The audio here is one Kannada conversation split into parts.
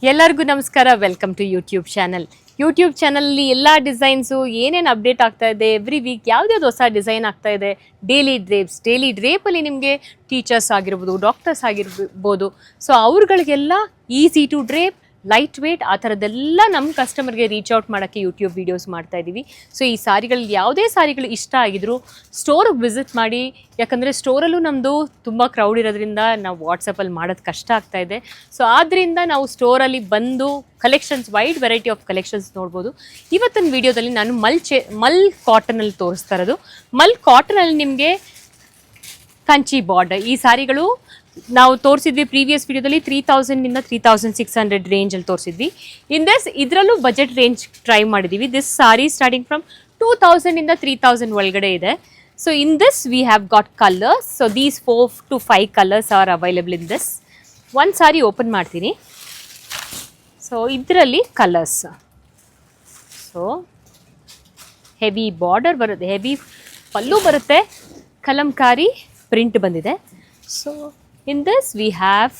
ಎಲ್ಲರಿಗೂ ನಮಸ್ಕಾರ. Welcome to YouTube channel. YouTube ಚಾನಲಲ್ಲಿ ಎಲ್ಲ ಡಿಸೈನ್ಸು ಏನೇನು ಅಪ್ಡೇಟ್ ಆಗ್ತಾ ಇದೆ, ಎವ್ರಿ ವೀಕ್ ಯಾವ್ದಾವ್ದು ಹೊಸ ಡಿಸೈನ್ ಆಗ್ತಾ ಇದೆ. ಡೈಲಿ ಡ್ರೇಪಲ್ಲಿ ನಿಮಗೆ ಟೀಚರ್ಸ್ ಆಗಿರ್ಬೋದು, ಡಾಕ್ಟರ್ಸ್ ಆಗಿರ್ಬೋದು, ಸೊ ಅವ್ರುಗಳಿಗೆಲ್ಲ easy to drape, light weight ಆ ಥರದ್ದೆಲ್ಲ ನಮ್ಮ ಕಸ್ಟಮರ್ಗೆ ರೀಚ್ ಔಟ್ ಮಾಡೋಕ್ಕೆ ಯೂಟ್ಯೂಬ್ ವೀಡಿಯೋಸ್ ಮಾಡ್ತಾ ಇದ್ದೀವಿ. ಸೊ ಈ ಸಾರಿಗಳಲ್ಲಿ ಯಾವುದೇ ಸಾರಿಗಳು ಇಷ್ಟ ಆಗಿದ್ರು ಸ್ಟೋರಿಗೆ ವಿಸಿಟ್ ಮಾಡಿ. ಯಾಕಂದರೆ ಸ್ಟೋರಲ್ಲೂ ನಮ್ಮದು ತುಂಬ ಕ್ರೌಡ್ ಇರೋದ್ರಿಂದ ನಾವು ವಾಟ್ಸಪ್ಪಲ್ಲಿ ಮಾಡೋದು ಕಷ್ಟ ಆಗ್ತಾ ಇದೆ. ಸೊ ಆದ್ದರಿಂದ ನಾವು ಸ್ಟೋರಲ್ಲಿ ಬಂದು collections, wide variety of collections ನೋಡ್ಬೋದು. ಇವತ್ತಿನ ವೀಡಿಯೋದಲ್ಲಿ ನಾನು ಮಲ್ ಕಾಟನಲ್ಲಿ ತೋರಿಸ್ತಾ ಇರೋದು. ಮಲ್ ಕಾಟನಲ್ಲಿ ನಿಮಗೆ ಕಂಚಿ ಬಾರ್ಡರ್ ಈ ಸಾರಿಗಳು ನಾವು ತೋರಿಸಿದ್ವಿ ಪ್ರೀವಿಯಸ್ ವಿಡಿಯೋದಲ್ಲಿ 3000 3600 ರೇಂಜಲ್ಲಿ ತೋರಿಸಿದ್ವಿ. ಇದರಲ್ಲೂ ಬಜೆಟ್ ರೇಂಜ್ ಟ್ರೈ ಮಾಡಿದ್ದೀವಿ. ದಿಸ್ ಸಾರಿ ಸ್ಟಾರ್ಟಿಂಗ್ ಫ್ರಮ್ 2000 3000 ಒಳಗಡೆ ಇದೆ. So in this we have got colours. So these 4 to 5 colours are available in this. ಒಂದು ಸಾರಿ ಓಪನ್ ಮಾಡ್ತೀನಿ. ಸೊ ಇದರಲ್ಲಿ ಕಲರ್ಸ್, ಸೊ ಹೆವಿ ಬಾರ್ಡರ್ ಬರುತ್ತೆ, ಹೆವಿ ಪಲ್ಲು ಬರುತ್ತೆ, ಕಲಂಕಾರಿ ಪ್ರಿಂಟ್ ಬಂದಿದೆ. So in this we have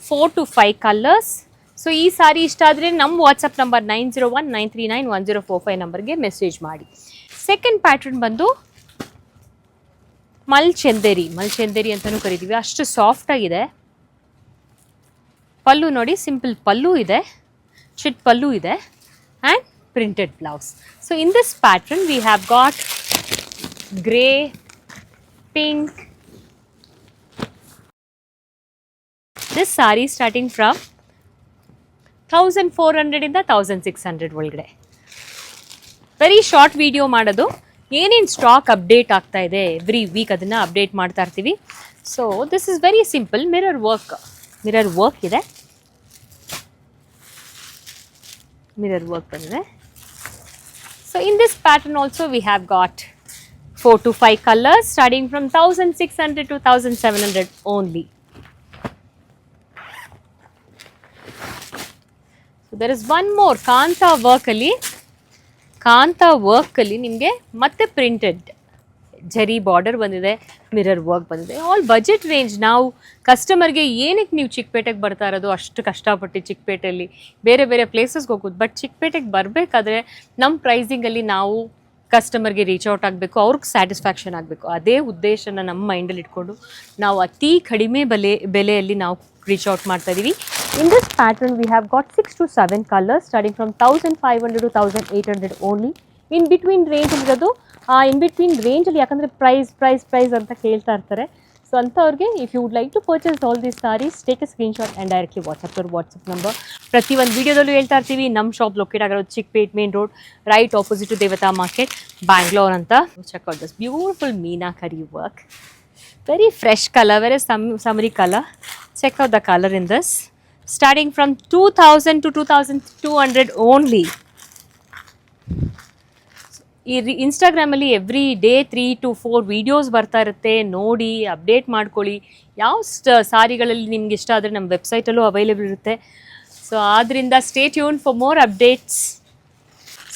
4 to 5 colors. So ಈ ಸಾರಿ ಇಷ್ಟ ಆದರೆ ನಮ್ಮ ವಾಟ್ಸಪ್ ನಂಬರ್ 9019391045 ನಂಬರ್ಗೆ ಮೆಸೇಜ್ ಮಾಡಿ. ಸೆಕೆಂಡ್ ಪ್ಯಾಟ್ರನ್ ಬಂದು ಮಲ್ ಚಂದೇರಿ ಅಂತಲೂ ಕರಿತೀವಿ. ಅಷ್ಟು ಸಾಫ್ಟಾಗಿದೆ. ಪಲ್ಲು ನೋಡಿ, ಸಿಂಪಲ್ ಪಲ್ಲು ಇದೆ, ಚಿಟ್ ಪಲ್ಲು ಇದೆ and printed blouse. So in this pattern we have got grey, pink. This saree starting from 1400 ಇಂದ 1600 ಒಳಗಡೆ. ವೆರಿ ಶಾರ್ಟ್ ವಿಡಿಯೋ ಮಾಡೋದು. ಏನೇನು ಸ್ಟಾಕ್ ಅಪ್ಡೇಟ್ ಆಗ್ತಾ ಇದೆ ಎವ್ರಿ ವೀಕ್ ಅದನ್ನು ಅಪ್ಡೇಟ್ ಮಾಡ್ತಾ ಇರ್ತೀವಿ. So this is very simple. Mirror work ಇದೆ, ಮಿರರ್ ವರ್ಕ್ ಬಂದಿದೆ. So in this pattern also we have got 4 to 5 colours starting from 1600 to 1700 only. There is one more kantha ವರ್ಕಲ್ಲಿ ನಿಮಗೆ ಮತ್ತೆ ಪ್ರಿಂಟೆಡ್ ಜರಿ ಬಾರ್ಡರ್ ಬಂದಿದೆ, ಮಿರರ್ ವರ್ಕ್ ಬಂದಿದೆ. All budget range. ನಾವು ಕಸ್ಟಮರ್ಗೆ ಏನಕ್ಕೆ ನೀವು ಚಿಕ್ಕಪೇಟೆಗೆ ಬರ್ತಾ ಇರೋದು, ಅಷ್ಟು ಕಷ್ಟಪಟ್ಟು ಚಿಕ್ಕಪೇಟೆಯಲ್ಲಿ ಬೇರೆ ಬೇರೆ ಪ್ಲೇಸಸ್ಗೆ ಹೋಗೋದು, ಬಟ್ ಚಿಕ್ಕಪೇಟೆಗೆ ಬರಬೇಕಾದ್ರೆ ನಮ್ಮ ಪ್ರೈಸಿಂಗಲ್ಲಿ ನಾವು ಕಸ್ಟಮರ್ಗೆ ರೀಚ್ ಔಟ್ ಆಗಬೇಕು, ಅವ್ರಿಗೆ ಸ್ಯಾಟಿಸ್ಫ್ಯಾಕ್ಷನ್ ಆಗಬೇಕು. ಅದೇ ಉದ್ದೇಶನ ನಮ್ಮ ಮೈಂಡಲ್ಲಿ ಇಟ್ಕೊಂಡು ನಾವು ಅತಿ ಕಡಿಮೆ ಬೆಲೆಯಲ್ಲಿ ನಾವು ರೀಚ್ ಔಟ್ ಮಾಡ್ತಾ ಇದ್ದೀವಿ. In this pattern we have got 6 to 7 colors starting from 1500 to 1800 only. In between range ಇರೋದು, in between range ಅಲ್ಲಿ ಯಾಕಂದರೆ ಪ್ರೈಸ್ ಅಂತ ಕೇಳ್ತಾ ಇರ್ತಾರೆ. ಸೊ ಅಂಥವ್ರಿಗೆ if you would like to purchase all these sarees, take a screenshot and directly WhatsApp number. ಪ್ರತಿಯೊಂದು ವೀಡಿಯೋದಲ್ಲೂ ಹೇಳ್ತಾ ಇರ್ತೀವಿ. ನಮ್ಮ ಶಾಪ್ ಲೊಕೇಟ್ ಆಗಿರೋದು Chickpet main road, right opposite to Devatha market, Bangalore ಅಂತ. Check out this beautiful meenakari work. Very fresh colour, very summery colour. Check out the colour in this. Starting from 2000 to 2200 only. ಇನ್ಸ್ಟಾಗ್ರಾಮಲ್ಲಿ ಎವ್ರಿ ಡೇ 3 to 4 ವೀಡಿಯೋಸ್ ಬರ್ತಾ ಇರುತ್ತೆ. ನೋಡಿ ಅಪ್ಡೇಟ್ ಮಾಡ್ಕೊಳ್ಳಿ. ಯಾವ ಸಾರಿಗಳಲ್ಲಿ ನಿಮ್ಗೆ ಇಷ್ಟ ಆದರೆ ನಮ್ಮ ವೆಬ್ಸೈಟಲ್ಲೂ ಅವೈಲೇಬಲ್ ಇರುತ್ತೆ. ಸೊ ಆದ್ದರಿಂದ stay tune for more updates.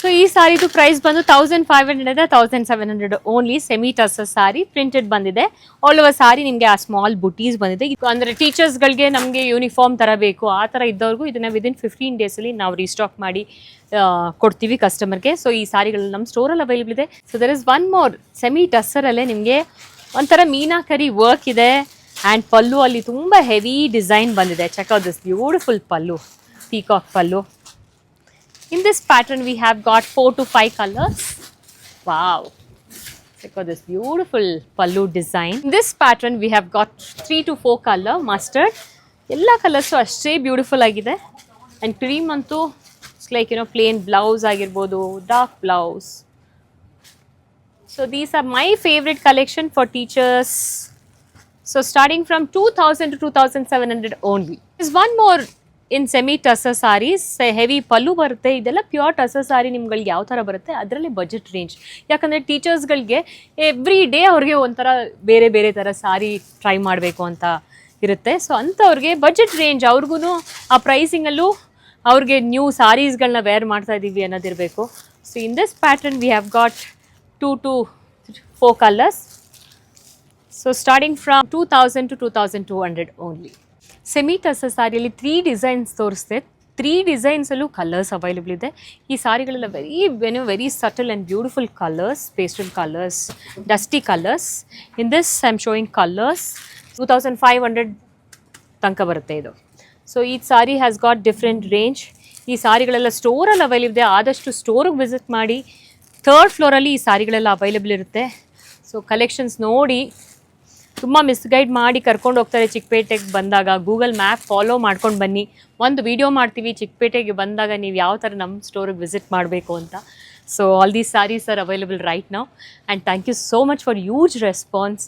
So ಈ ಸಾರಿದು ಪ್ರೈಸ್ ಬಂದು 1500 1700 ಓನ್ಲಿ. ಸೆಮಿ ಟಸರ್ ಸಾರಿ ಪ್ರಿಂಟೆಡ್ ಬಂದಿದೆ. ಆಲ್ ಓವರ್ ಸಾರಿ ನಿಮಗೆ ಆ ಸ್ಮಾಲ್ ಬುಟೀಸ್ ಬಂದಿದೆ. ಅಂದರೆ ಟೀಚರ್ಸ್ಗಳಿಗೆ ನಮಗೆ ಯೂನಿಫಾರ್ಮ್ ಥರ ಬೇಕು, ಆ ಥರ ಇದ್ದವ್ರಿಗೂ ಇದನ್ನು ವಿದಿನ್ 15 ಡೇಸಲ್ಲಿ ನಾವು ರೀಸ್ಟಾಕ್ ಮಾಡಿ ಕೊಡ್ತೀವಿ ಕಸ್ಟಮರ್ಗೆ. ಸೊ ಈ ಸಾರಿಗಳು ನಮ್ಮ ಸ್ಟೋರಲ್ಲಿ ಅವೈಲೇಬಲ್ ಇದೆ. So there is one more semi ಟಸ್ಸರಲ್ಲೇ ನಿಮಗೆ ಒಂಥರ ಮೀನಾಕರಿ ವರ್ಕ್ ಇದೆ ಆ್ಯಂಡ್ ಪಲ್ಲು ಅಲ್ಲಿ ತುಂಬ ಹೆವಿ ಡಿಸೈನ್ ಬಂದಿದೆ. Check out this beautiful pallu, peacock pallu. In this pattern we have got 4 to 5 colors. Wow, check out this beautiful pallu design. In this pattern we have got 3 to 4 color mustard. Ella colors ashte beautiful agide and cream antu it's like plain blouse agirbodu, dark blouse. So these are my favorite collection for teachers. So starting from 2000 to 2700 only. There's one more in semi tussar saris. Heavy ಪಲ್ಲು ಬರುತ್ತೆ. ಇದೆಲ್ಲ ಪ್ಯೂರ್ ಟಸರ್ ಸಾರಿ ನಿಮ್ಗಳಿಗೆ ಯಾವ ಥರ ಬರುತ್ತೆ ಅದರಲ್ಲಿ ಬಜೆಟ್ ರೇಂಜ್. ಯಾಕಂದರೆ ಟೀಚರ್ಸ್ಗಳಿಗೆ ಎವ್ರಿ ಡೇ ಅವ್ರಿಗೆ ಒಂಥರ ಬೇರೆ ಥರ ಸಾರಿ ಟ್ರೈ ಮಾಡಬೇಕು ಅಂತ ಇರುತ್ತೆ. ಸೊ ಅಂಥವ್ರಿಗೆ ಬಜೆಟ್ ರೇಂಜ್, ಅವ್ರಿಗೂ ಆ ಪ್ರೈಸಿಂಗಲ್ಲೂ ಅವ್ರಿಗೆ ನ್ಯೂ ಸಾರೀಸ್ಗಳನ್ನ ವೇರ್ ಮಾಡ್ತಾ ಇದ್ದೀವಿ ಅನ್ನೋದಿರಬೇಕು. So in this pattern we have got 2 to 4 colors. So starting from 2000 to 2200 only. Semi tussar ಸಾರಿಯಲ್ಲಿ 3 ಡಿಸೈನ್ಸ್ ತೋರಿಸ್ದೆ. 3 ಡಿಸೈನ್ಸಲ್ಲೂ ಕಲರ್ಸ್ ಅವೈಲೇಬಲ್ ಇದೆ. ಈ ಸಾರಿಗಳೆಲ್ಲ very subtle and beautiful colours, pastel colours, dusty colours. In this I am showing colours. 2500 ತನಕ ಬರುತ್ತೆ ಇದು. ಸೊ ಈ sari has got different range. ಈ ಸಾರಿಗಳೆಲ್ಲ ಸ್ಟೋರಲ್ಲಿ ಅವೈಲೇಬಲ್ ಇದೆ. ಆದಷ್ಟು ಸ್ಟೋರಿಗೆ ವಿಸಿಟ್ ಮಾಡಿ. 3rd ಫ್ಲೋರಲ್ಲಿ ಈ ಸಾರಿಗಳೆಲ್ಲ ಅವೈಲೇಬಲ್ ಇರುತ್ತೆ. ಸೊ ಕಲೆಕ್ಷನ್ಸ್ ನೋಡಿ. ತುಂಬ ಮಿಸ್ಗೈಡ್ ಮಾಡಿ ಕರ್ಕೊಂಡು ಹೋಗ್ತಾರೆ ಚಿಕ್ಕಪೇಟೆಗೆ ಬಂದಾಗ. ಗೂಗಲ್ ಮ್ಯಾಪ್ ಫಾಲೋ ಮಾಡ್ಕೊಂಡು ಬನ್ನಿ. ಒಂದು ವಿಡಿಯೋ ಮಾಡ್ತೀವಿ ಚಿಕ್ಕಪೇಟೆಗೆ ಬಂದಾಗ ನೀವು ಯಾವ ಥರ ನಮ್ಮ ಸ್ಟೋರಿಗೆ ವಿಸಿಟ್ ಮಾಡಬೇಕು ಅಂತ. So all these sarees are available right now and thank you so much for huge response.